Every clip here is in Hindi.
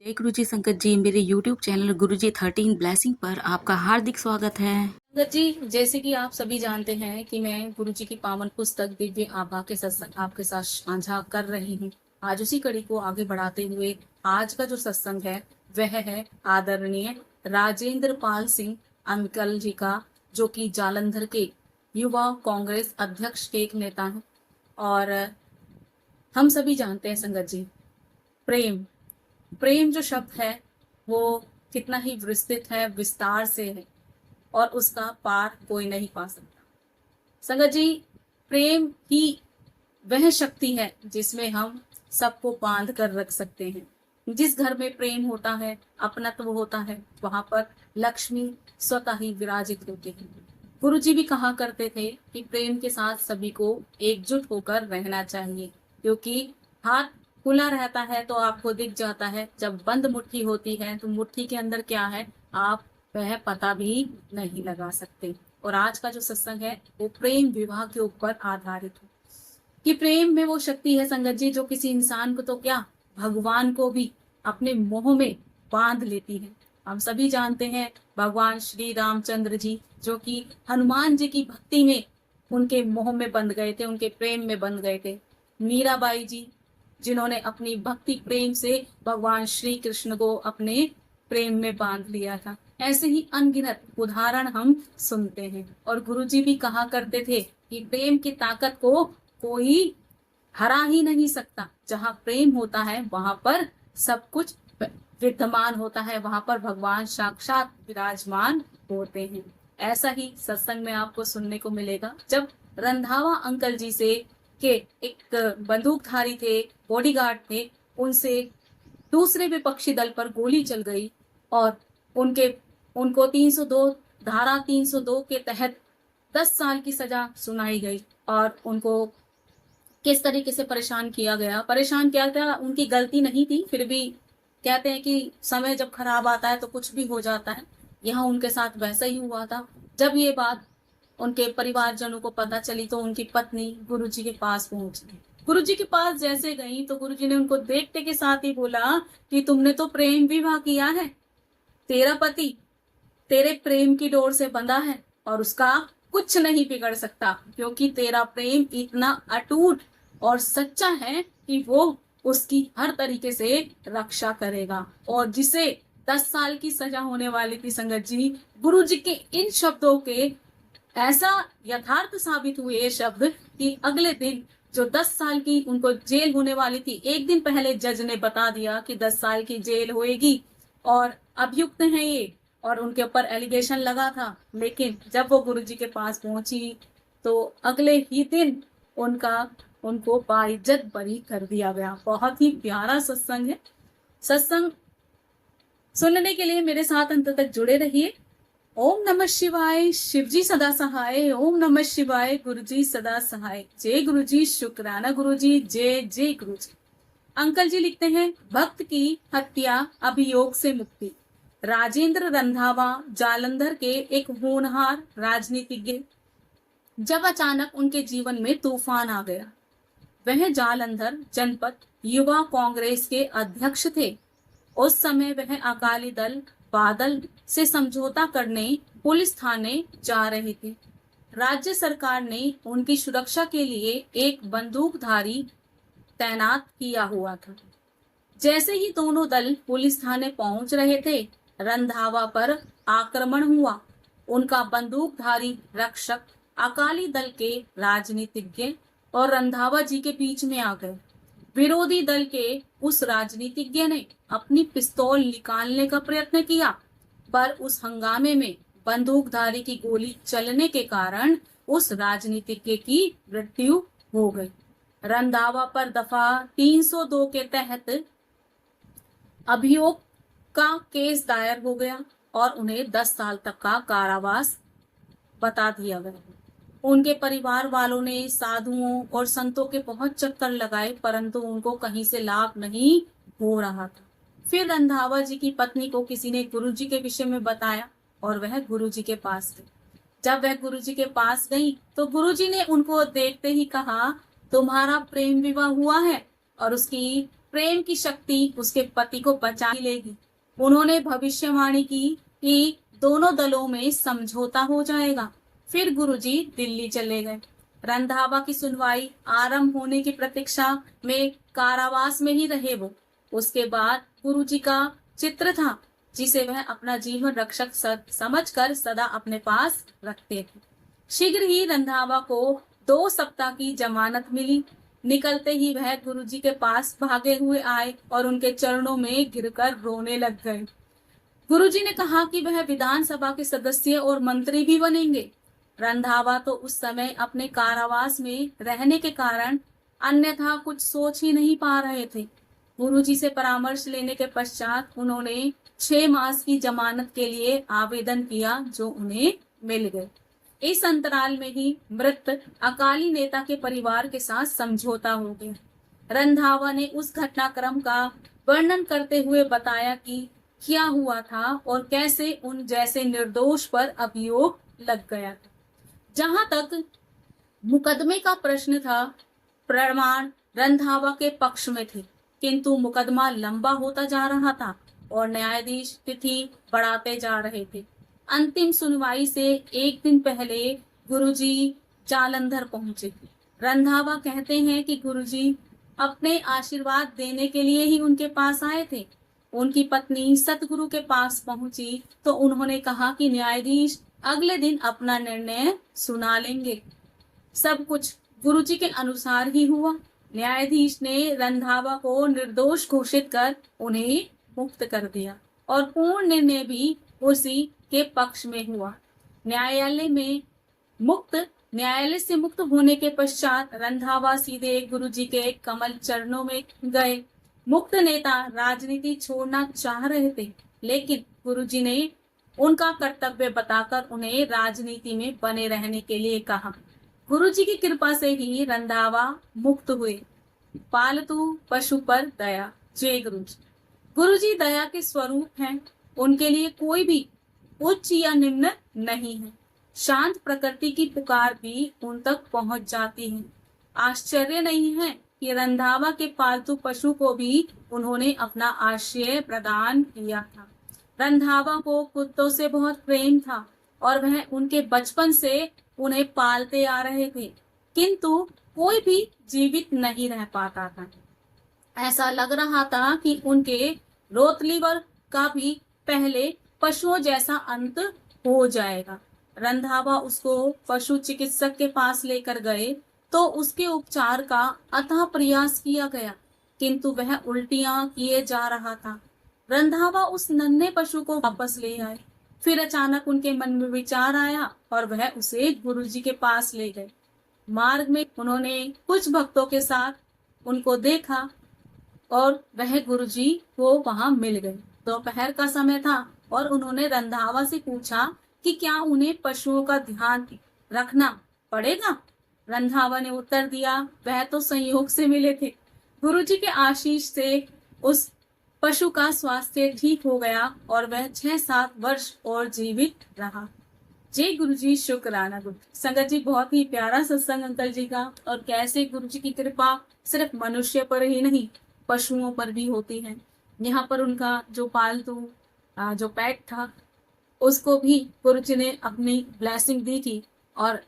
जय गुरु जी संगत जी, मेरे यूट्यूब चैनल गुरु जी 13 ब्लेसिंग पर आपका हार्दिक स्वागत है। संगत जी, जैसे कि आप सभी जानते हैं कि मैं गुरु जी की पावन पुस्तक दिव्य आभा के सत्संग आपके साथ साझा कर रही हूँ। आज उसी कड़ी को आगे बढ़ाते हुए आज का जो सत्संग है वह है आदरणीय राजेंद्र पाल सिंह अंकल जी का, जो कि जालंधर के युवा कांग्रेस अध्यक्ष के एक नेता हैं। और हम सभी जानते हैं संगत जी, प्रेम प्रेम जो शब्द है वो कितना ही विस्तृत है, विस्तार से है और उसका पार कोई नहीं पा सकता। संगत जी, प्रेम ही वह शक्ति है जिसमें हम सबको बांध कर रख सकते हैं। जिस घर में प्रेम होता है, अपनत्व होता है, वहां पर लक्ष्मी स्वतः ही विराजित होती है। गुरु जी भी कहा करते थे कि प्रेम के साथ सभी को एकजुट होकर रहना चाहिए, क्योंकि हाथ खुला रहता है तो आपको दिख जाता है, जब बंद मुट्ठी होती है तो मुट्ठी के अंदर क्या है आप वह पता भी नहीं लगा सकते। और आज का जो सत्संग है वो प्रेम विवाह के ऊपर आधारित है कि प्रेम में वो शक्ति है संगत जी, जो किसी इंसान को तो क्या, भगवान को भी अपने मोह में बांध लेती है। हम सभी जानते हैं भगवान श्री रामचंद्र जी, जो कि हनुमान जी की भक्ति में उनके मोह में बंध गए थे, उनके प्रेम में बंध गए थे। मीराबाई जी, जिन्होंने अपनी भक्ति प्रेम से भगवान श्री कृष्ण को अपने प्रेम में बांध लिया था। ऐसे ही अनगिनत उदाहरण हम सुनते हैं। और गुरुजी भी कहा करते थे कि प्रेम की ताकत को कोई हरा ही नहीं सकता। जहाँ प्रेम होता है वहां पर सब कुछ विद्यमान होता है, वहां पर भगवान साक्षात विराजमान होते हैं। ऐसा ही सत्संग में आपको सुनने को मिलेगा, जब रंधावा अंकल जी से के एक बंदूकधारी थे, बॉडीगार्ड थे, उनसे दूसरे विपक्षी दल पर गोली चल गई और उनको 302 धारा 302 के तहत 10 साल की सजा सुनाई गई। और उनको किस तरीके से परेशान किया गया, उनकी गलती नहीं थी, फिर भी कहते हैं कि समय जब खराब आता है तो कुछ भी हो जाता है। यहाँ उनके साथ वैसा ही हुआ था। जब ये बात उनके परिवारजनों को पता चली तो उनकी पत्नी गुरुजी के पास पहुंच गई। गुरुजी के पास जैसे गई तो गुरुजी ने उनको देखते के साथ ही बोला कि तुमने तो प्रेम विवाह किया है, तेरा पति तेरे प्रेम की डोर से बंधा है और उसका कुछ नहीं बिगड़ सकता, क्योंकि तेरा प्रेम इतना अटूट और सच्चा है कि वो उसकी हर तरीके से रक्षा करेगा। और जिसे 10 साल की सजा होने वाली थी संगत जी, गुरुजी के इन शब्दों के ऐसा यथार्थ साबित हुए ये शब्द कि अगले दिन जो 10 साल की उनको जेल होने वाली थी, एक दिन पहले जज ने बता दिया कि 10 साल की जेल होएगी और अभियुक्त है ये, और उनके ऊपर एलिगेशन लगा था। लेकिन जब वो गुरुजी के पास पहुंची तो अगले ही दिन उनको बाइज्जत बरी कर दिया गया। बहुत ही प्यारा सत्संग है। सत्संग सुनने के लिए मेरे साथ अंत तक जुड़े रहिए। ओम नमः शिवाय, शिवजी सदा सहाय। ओम नमः शिवाय, गुरुजी सदा सहाय। जय गुरुजी, शुक्राना गुरुजी, जय जय गुरुजी। अंकल जी लिखते हैं, भक्त की हत्या अभियोग से मुक्ति। राजेंद्र रंधावा जालंधर के एक होनहार राजनीतिज्ञ, जब अचानक उनके जीवन में तूफान आ गया। वह जालंधर जनपद युवा कांग्रेस के अध्यक्ष थे। उस समय वह अकाली दल बादल से समझौता करने पुलिस थाने जा रहे थे। राज्य सरकार ने उनकी सुरक्षा के लिए एक बंदूकधारी तैनात किया हुआ था। जैसे ही दोनों दल पुलिस थाने पहुंच रहे थे, रंधावा पर आक्रमण हुआ। उनका बंदूकधारी रक्षक अकाली दल के राजनीतिज्ञ और रंधावा जी के बीच में आ गए। विरोधी दल के उस राजनीतिज्ञ ने अपनी पिस्तौल निकालने का प्रयत्न किया, पर उस हंगामे में बंदूकधारी की गोली चलने के कारण उस राजनीतिज्ञ की मृत्यु हो गई। रंधावा पर दफा 302 के तहत अभियोग का केस दायर हो गया और उन्हें 10 साल तक का कारावास बता दिया गया। उनके परिवार वालों ने साधुओं और संतों के बहुत चक्कर लगाए, परंतु उनको कहीं से लाभ नहीं हो रहा था। फिर रंधावा जी की पत्नी को किसी ने गुरुजी के विषय में बताया और वह गुरुजी के पास गई। जब वह गुरुजी के पास गई तो गुरुजी ने उनको देखते ही कहा, तुम्हारा प्रेम विवाह हुआ है और उसकी प्रेम की शक्ति उसके पति को बचा लेगी। उन्होंने भविष्यवाणी की कि दोनों दलों में समझौता हो जाएगा। फिर गुरुजी दिल्ली चले गए। रंधावा की सुनवाई आरंभ होने की प्रतीक्षा में कारावास में ही रहे वो। उसके बाद गुरुजी का चित्र था जिसे वह अपना जीवन रक्षक समझकर सदा अपने पास रखते थे। शीघ्र ही रंधावा को 2 सप्ताह की जमानत मिली। निकलते ही वह गुरुजी के पास भागे हुए आए और उनके चरणों में गिरकर रोने लग गए। गुरुजी ने कहा कि वह विधानसभा के सदस्य और मंत्री भी बनेंगे। रंधावा तो उस समय अपने कारावास में रहने के कारण अन्यथा कुछ सोच ही नहीं पा रहे थे। गुरुजी से परामर्श लेने के पश्चात उन्होंने 6 मास की जमानत के लिए आवेदन किया जो उन्हें मिल गए। इस अंतराल में ही मृत अकाली नेता के परिवार के साथ समझौता हो गया। रंधावा ने उस घटनाक्रम का वर्णन करते हुए बताया कि क्या हुआ था और कैसे उन जैसे निर्दोष पर अभियोग लग गया था। जहां तक मुकदमे का प्रश्न था, प्रमाण रंधावा के पक्ष में थे, किंतु मुकदमा लंबा होता जा रहा था और न्यायाधीश तिथि बढ़ाते जा रहे थे। अंतिम सुनवाई से एक दिन पहले गुरुजी जालंधर पहुंचे। रंधावा कहते हैं कि गुरुजी अपने आशीर्वाद देने के लिए ही उनके पास आए थे। उनकी पत्नी सतगुरु के पास पहुंची तो उन्होंने कहा कि न्यायाधीश अगले दिन अपना निर्णय सुना लेंगे। सब कुछ गुरुजी के अनुसार ही हुआ। न्यायाधीश ने रंधावा को निर्दोष घोषित कर उन्हें मुक्त कर दिया और पूर्ण निर्णय भी उसी के पक्ष में हुआ। न्यायालय से मुक्त होने के पश्चात रंधावा सीधे गुरुजी के कमल चरणों में गए। मुक्त नेता राजनीति छोड़ना चाह रहे थे, लेकिन गुरुजी ने उनका कर्तव्य बताकर उन्हें राजनीति में बने रहने के लिए कहा। गुरुजी की कृपा से ही रंधावा मुक्त हुए। पालतू पशु पर दया। जय गुरुजी। गुरुजी दया के स्वरूप हैं। उनके लिए कोई भी उच्च या निम्न नहीं है। शांत प्रकृति की पुकार भी उन तक पहुंच जाती है। आश्चर्य नहीं है कि रंधावा के पालतू पशु को भी उन्होंने अपना आश्रय प्रदान किया था। रंधावा को कुत्तों से बहुत प्रेम था और वह उनके बचपन से उन्हें पालते आ रहे थे, किंतु कोई भी जीवित नहीं रह पाता था। ऐसा लग रहा था कि उनके रोतलीवर का भी पहले पशुओं जैसा अंत हो जाएगा। रंधावा उसको पशु चिकित्सक के पास लेकर गए तो उसके उपचार का अथाह प्रयास किया गया, किंतु वह उल्टियां किए जा रहा था। रंधावा उस नन्हे पशु को वापस ले आए। फिर अचानक उनके मन में विचार आया और वह उसे गुरुजी के पास ले गए। मार्ग में उन्होंने कुछ भक्तों के साथ उनको देखा और वह गुरुजी को वहां मिल गए। दोपहर का समय था और उन्होंने रंधावा से पूछा कि क्या उन्हें पशुओं का ध्यान रखना पड़ेगा। रंधावा ने उत्तर दिया, वह तो संयोग से मिले थे। गुरुजी के आशीष से उस पशु का स्वास्थ्य ठीक हो गया और वह 6-7 वर्ष और जीवित रहा। जय गुरुजी। शुक्राना गुरु संगत जी। बहुत ही प्यारा सत्संग अंकल जी का, और कैसे गुरुजी की कृपा सिर्फ मनुष्य पर ही नहीं पशुओं पर भी होती है। यहाँ पर उनका जो पालतू जो पेट था उसको भी गुरुजी ने अपनी ब्लेसिंग दी थी। और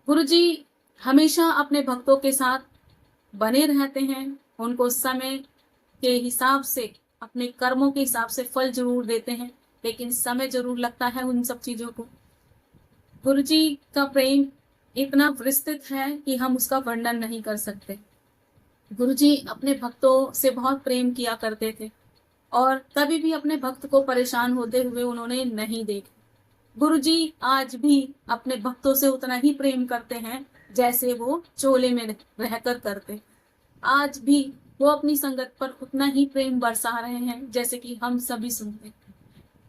गुरुजी हमेशा अपने भक्तों के साथ बने रहते हैं। उनको समय के हिसाब से, अपने कर्मों के हिसाब से फल जरूर देते हैं, लेकिन समय जरूर लगता है उन सब चीजों को। गुरुजी का प्रेम इतना विस्तृत है कि हम उसका वर्णन नहीं कर सकते। गुरुजी अपने भक्तों से बहुत प्रेम किया करते थे और कभी भी अपने भक्त को परेशान होते हुए उन्होंने नहीं देखा। गुरुजी आज भी अपने भक्तों से उतना ही प्रेम करते हैं जैसे वो चोले में रहकर करते। आज भी वो अपनी संगत पर उतना ही प्रेम बरसा रहे हैं जैसे कि हम सभी सुनते हैं।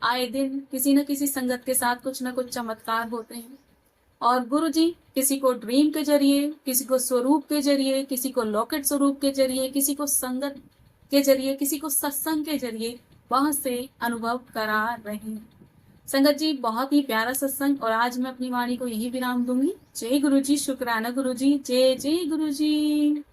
आए दिन किसी न किसी संगत के साथ कुछ न कुछ चमत्कार होते हैं और गुरुजी किसी को ड्रीम के जरिए, किसी को स्वरूप के जरिए, किसी को लॉकेट स्वरूप के जरिए, किसी को संगत के जरिए, किसी को सत्संग के जरिए वहां से अनुभव करा रहे हैं। संगत जी, बहुत ही प्यारा सत्संग, और आज मैं अपनी वाणी को यही विराम दूंगी। जय गुरुजी। शुक्राना गुरुजी। जय जय गुरुजी।